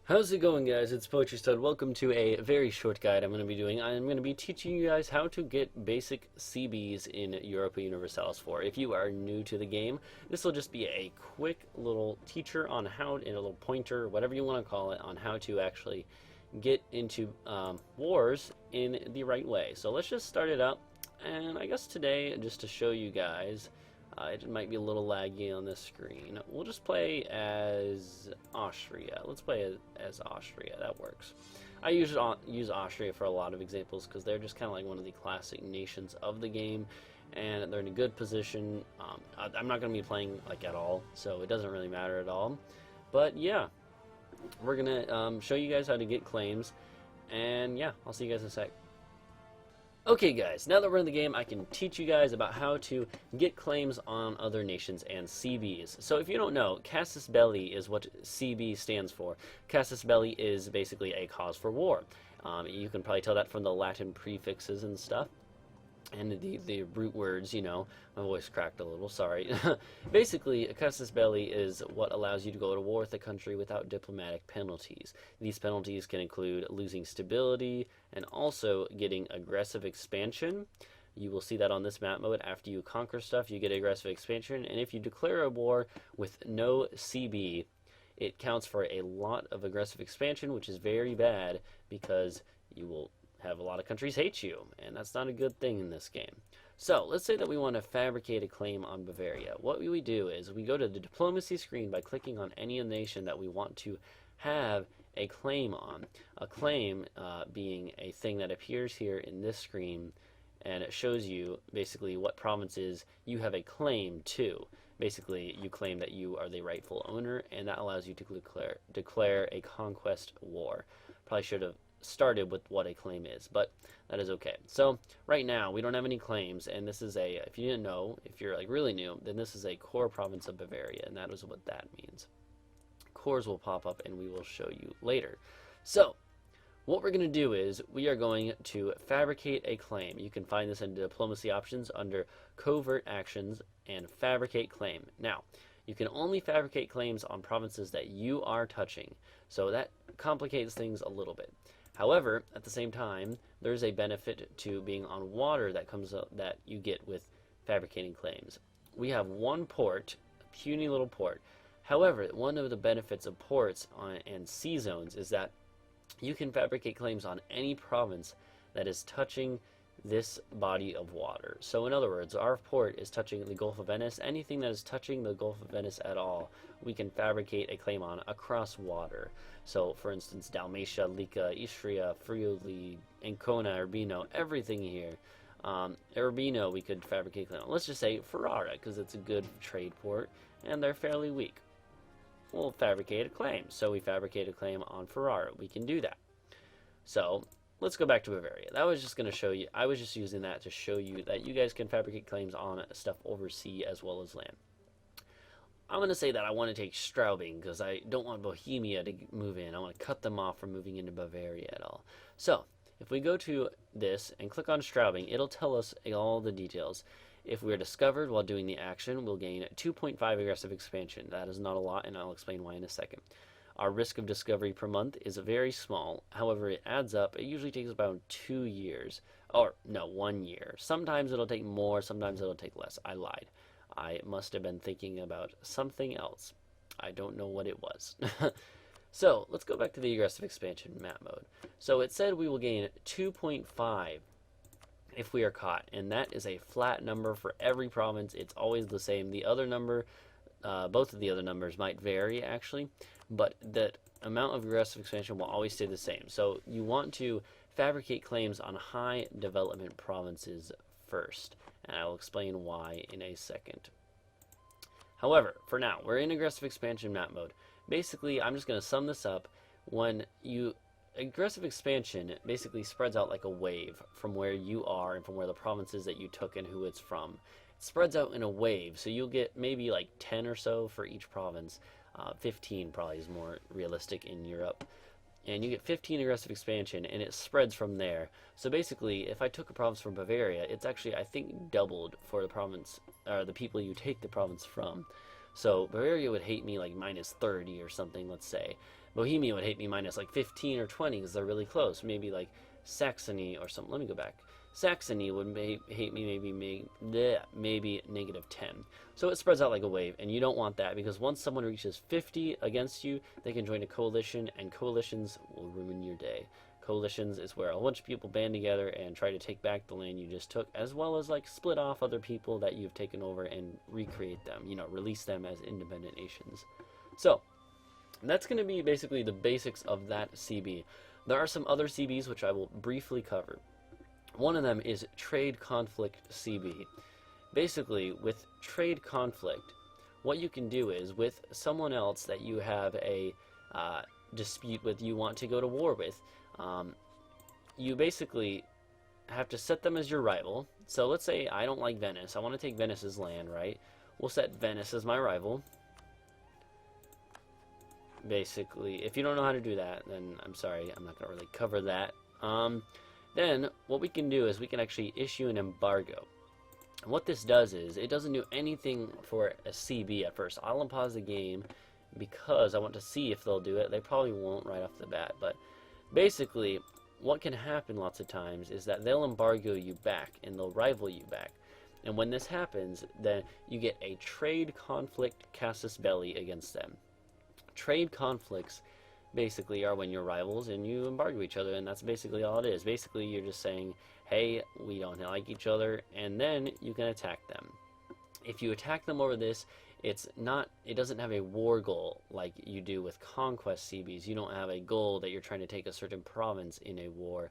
How's it going, guys? It's Poetry Stud. Welcome to a very short guide I'm going to be teaching you guys how to get basic CBs in Europa Universalis 4. If you are new to the game, this will just be a quick little teacher on how, and a little pointer, whatever you want to call it, on how to actually get into wars in the right way. So let's just start it up. And I guess today, just to show you guys, it might be a little laggy on this screen. We'll just play as Austria. Let's play as Austria. That works. I usually use Austria for a lot of examples because they're just kind of like one of the classic nations of the game, and they're in a good position. I'm not going to be playing like at all, so it doesn't really matter at all. But yeah, we're going to show you guys how to get claims, and yeah, I'll see you guys in a sec. Okay guys, now that we're in the game, I can teach you guys about how to get claims on other nations and CBs. So if you don't know, Casus Belli is what CB stands for. Casus Belli is basically a cause for war. You can probably tell that from the Latin prefixes and stuff. And the root words, you know, my voice cracked a little, sorry. Basically, a casus belli is what allows you to go to war with a country without diplomatic penalties. These penalties can include losing stability and also getting aggressive expansion. You will see that on this map mode. After you conquer stuff, you get aggressive expansion, and if you declare a war with no CB, it counts for a lot of aggressive expansion, which is very bad because you will have a lot of countries hate you, and that's not a good thing in this game. So let's say that we want to fabricate a claim on Bavaria. What we do is we go to the diplomacy screen by clicking on any nation that we want to have a claim on. A claim being a thing that appears here in this screen, and it shows you basically what provinces you have a claim to. Basically, you claim that you are the rightful owner, and that allows you to declare a conquest war. Probably should have started with what a claim is, but that is okay. So right now we don't have any claims, and this is a, if you didn't know, if you're like really new, then this is a core province of Bavaria, and that is what that means. Cores will pop up and we will show you later. So what we're going to do is we are going to fabricate a claim. You can find this in diplomacy options under covert actions and fabricate claim. Now you can only fabricate claims on provinces that you are touching, so that complicates things a little bit. However, at the same time, there's a benefit to being on water that comes up that you get with fabricating claims. We have one port, a puny little port. However, one of the benefits of ports and sea zones is that you can fabricate claims on any province that is touching this body of water. So in other words, our port is touching the Gulf of Venice. Anything that is touching the Gulf of Venice at all, we can fabricate a claim on across water. So for instance, Dalmatia, Lika, Istria, Friuli, Ancona, Urbino, everything here. Urbino we could fabricate a claim on. Let's just say Ferrara, because it's a good trade port and they're fairly weak. We'll fabricate a claim. So we fabricate a claim on Ferrara. We can do that. So let's go back to Bavaria. That was just going to show you, I was just using that to show you that you guys can fabricate claims on stuff over sea as well as land. I'm going to say that I want to take Straubing because I don't want Bohemia to move in. I want to cut them off from moving into Bavaria at all. So if we go to this and click on Straubing, it'll tell us all the details. If we're discovered while doing the action, we'll gain 2.5 aggressive expansion. That is not a lot, and I'll explain why in a second. Our risk of discovery per month is very small. However, it adds up. It usually takes about 2 years. Or, no, 1 year. Sometimes it'll take more, sometimes it'll take less. I lied. I must have been thinking about something else. I don't know what it was. So, let's go back to the aggressive expansion map mode. So, it said we will gain 2.5 if we are caught. And that is a flat number for every province. It's always the same. The other number, both of the other numbers might vary actually, but the amount of aggressive expansion will always stay the same. So you want to fabricate claims on high development provinces first, and I will explain why in a second. However, for now, we're in aggressive expansion map mode. Basically, I'm just going to sum this up. When you aggressive expansion basically spreads out like a wave from where you are and from where the provinces that you took and who it's from. It spreads out in a wave, so you'll get maybe like 10 or so for each province. 15 probably is more realistic in Europe. And you get 15 aggressive expansion, and it spreads from there. So basically, if I took a province from Bavaria, it's actually, I think, doubled for the province, or the people you take the province from. So Bavaria would hate me like minus 30 or something, let's say. Bohemia would hate me minus like 15 or 20 because they're really close. Maybe like Saxony or something. Let me go back. Saxony would hate me maybe negative 10. So it spreads out like a wave, and you don't want that, because once someone reaches 50 against you, they can join a coalition, and coalitions will ruin your day. Coalitions is where a bunch of people band together and try to take back the land you just took, as well as like split off other people that you've taken over and recreate them, you know, release them as independent nations. So that's going to be basically the basics of that CB. There are some other CBs which I will briefly cover. One of them is trade conflict CB. Basically, with trade conflict, what you can do is, with someone else that you have a dispute with, you want to go to war with, you basically have to set them as your rival. So let's say I don't like Venice. I want to take Venice's land, right? We'll set Venice as my rival. Basically, if you don't know how to do that, then I'm sorry, I'm not going to really cover that. Then what we can do is we can actually issue an embargo. And what this does is, it doesn't do anything for a CB at first. I'll unpause the game because I want to see if they'll do it. They probably won't right off the bat, but basically what can happen lots of times is that they'll embargo you back and they'll rival you back. And when this happens, then you get a trade conflict casus belli against them. Trade conflicts basically are when you're rivals and you embargo each other, and that's basically all it is. Basically, you're just saying, hey, we don't like each other, and then you can attack them. If you attack them over this, it doesn't have a war goal like you do with conquest CBs. You don't have a goal that you're trying to take a certain province in a war.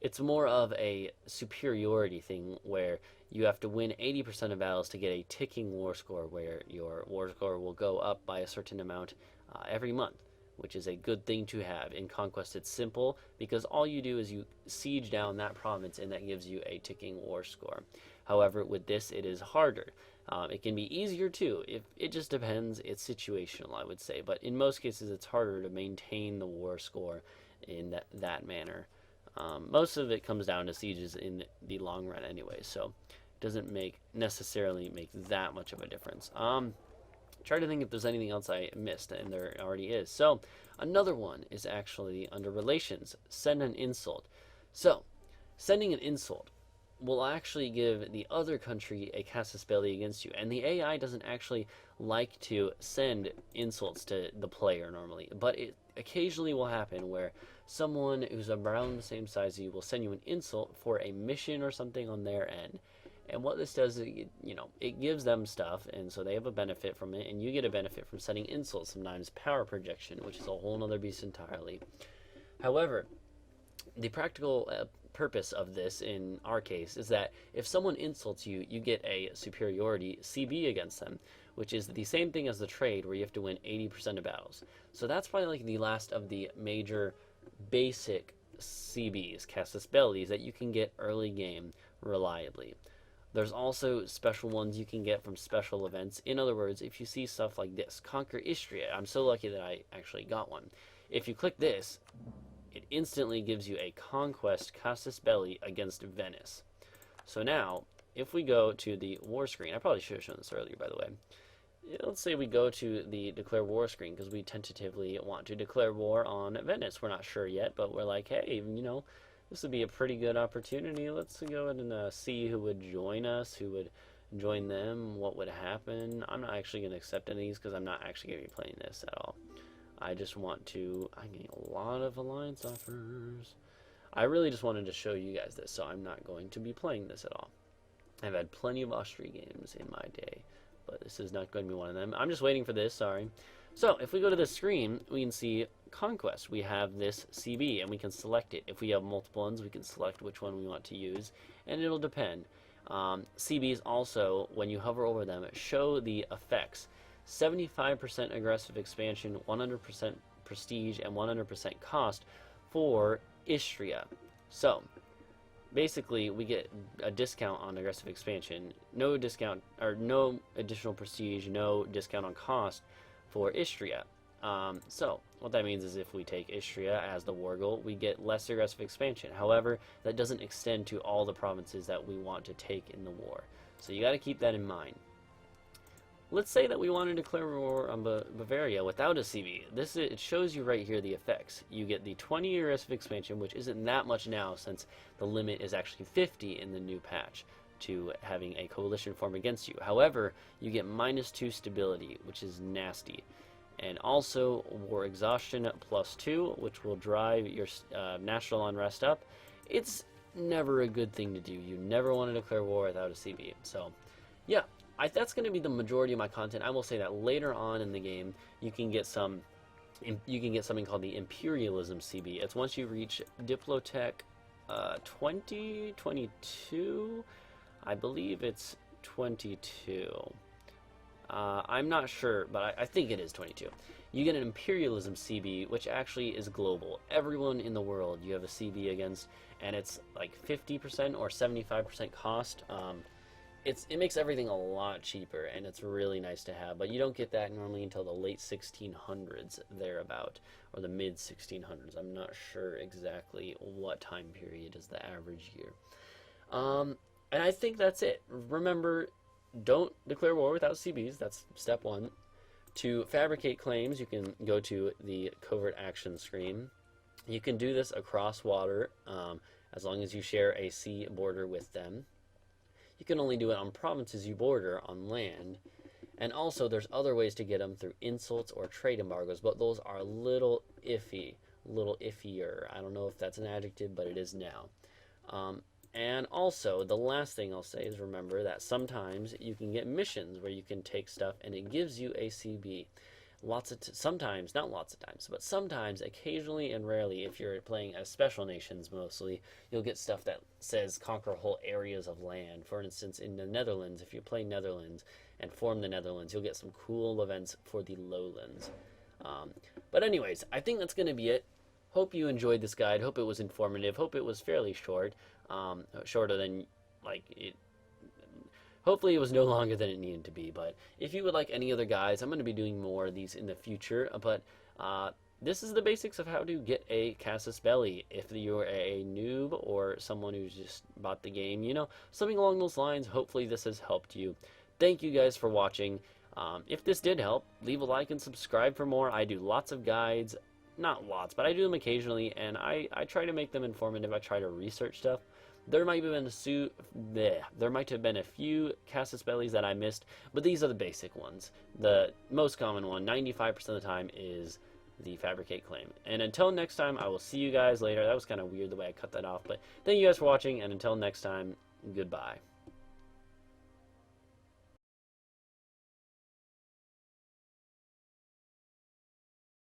It's more of a superiority thing where you have to win 80% of battles to get a ticking war score, where your war score will go up by a certain amount every month, which is a good thing to have. In Conquest, it's simple because all you do is you siege down that province, and that gives you a ticking war score. However, with this, it is harder. It can be easier too. It just depends. It's situational, I would say. But in most cases, it's harder to maintain the war score in that manner. Most of it comes down to sieges in the long run anyway, so it doesn't necessarily make that much of a difference. Try to think if there's anything else I missed, and there already is. So another one is actually under relations. Send an insult. So sending an insult will actually give the other country a casus belli against you, and the AI doesn't actually like to send insults to the player normally, but it occasionally will happen where someone who's around the same size as you will send you an insult for a mission or something on their end. And what this does is, it gives them stuff, and so they have a benefit from it, and you get a benefit from sending insults, sometimes power projection, which is a whole other beast entirely. However, the practical purpose of this, in our case, is that if someone insults you, you get a superiority CB against them, which is the same thing as the trade, where you have to win 80% of battles. So that's probably like the last of the major basic CBs, casus bellis, that you can get early game reliably. There's also special ones you can get from special events. In other words, if you see stuff like this, Conquer Istria, I'm so lucky that I actually got one. If you click this, it instantly gives you a conquest casus belli against Venice. So now, if we go to the war screen, I probably should have shown this earlier, by the way. Let's say we go to the declare war screen, because we tentatively want to declare war on Venice. We're not sure yet, but we're like, hey, this would be a pretty good opportunity. Let's go ahead and see who would join us, who would join them, what would happen. I'm not actually going to accept any of these because I'm not actually going to be playing this at all. I just want to... I'm getting a lot of alliance offers. I really just wanted to show you guys this, so I'm not going to be playing this at all. I've had plenty of Austria games in my day, but this is not going to be one of them. I'm just waiting for this, sorry. So, if we go to the screen, we can see Conquest. We have this CB, and we can select it. If we have multiple ones, we can select which one we want to use, and it'll depend. CBs also, when you hover over them, show the effects. 75% aggressive expansion, 100% prestige, and 100% cost for Istria. So, basically, we get a discount on aggressive expansion, no discount, or no additional prestige, no discount on cost for Istria. So, what that means is if we take Istria as the war goal, we get less aggressive expansion. However, that doesn't extend to all the provinces that we want to take in the war. So you got to keep that in mind. let's say that we want to declare war on Bavaria without a CB. It shows you right here the effects. You get the 20-year risk of expansion, which isn't that much now since the limit is actually 50 in the new patch to having a coalition form against you. However, you get -2 stability, which is nasty. And also war exhaustion +2, which will drive your national unrest up. It's never a good thing to do. You never want to declare war without a CB. So, yeah, that's going to be the majority of my content. I will say that later on in the game, you can get something called the Imperialism CB. It's once you reach Diplotech 22. I believe it's 22. I'm not sure, but I think it is 22. You get an Imperialism CB, which actually is global. Everyone in the world you have a CB against, and it's like 50% or 75% cost. It makes everything a lot cheaper, and it's really nice to have. But you don't get that normally until the late 1600s, thereabout, or the mid 1600s. I'm not sure exactly what time period is the average year. And I think that's it. Remember, don't declare war without CBs. That's step 1. To fabricate claims, you can go to the covert action screen. You can do this across water as long as you share a sea border with them. You can only do it on provinces you border on land. And also, there's other ways to get them through insults or trade embargoes, but those are a little iffy, a little iffier. I don't know if that's an adjective, but it is now. And also, the last thing I'll say is remember that sometimes you can get missions where you can take stuff and it gives you a CB. Sometimes, not lots of times, but sometimes, occasionally and rarely, if you're playing as special nations mostly, you'll get stuff that says conquer whole areas of land. For instance, in the Netherlands, if you play Netherlands and form the Netherlands, you'll get some cool events for the lowlands. But anyways, I think that's going to be it. Hope you enjoyed this guide. Hope it was informative. Hope it was fairly short. Shorter than, hopefully it was no longer than it needed to be. But if you would like any other guides, I'm going to be doing more of these in the future. But this is the basics of how to get a Casus Belli. If you're a noob or someone who's just bought the game, something along those lines, hopefully this has helped you. Thank you guys for watching. If this did help, leave a like and subscribe for more. I do lots of guides. Not lots, but I do them occasionally, and I try to make them informative. I try to research stuff. There might have been a few Casus Bellis that I missed, but these are the basic ones. The most common one, 95% of the time, is the Fabricate claim. And until next time, I will see you guys later. That was kind of weird the way I cut that off, but thank you guys for watching, and until next time, goodbye.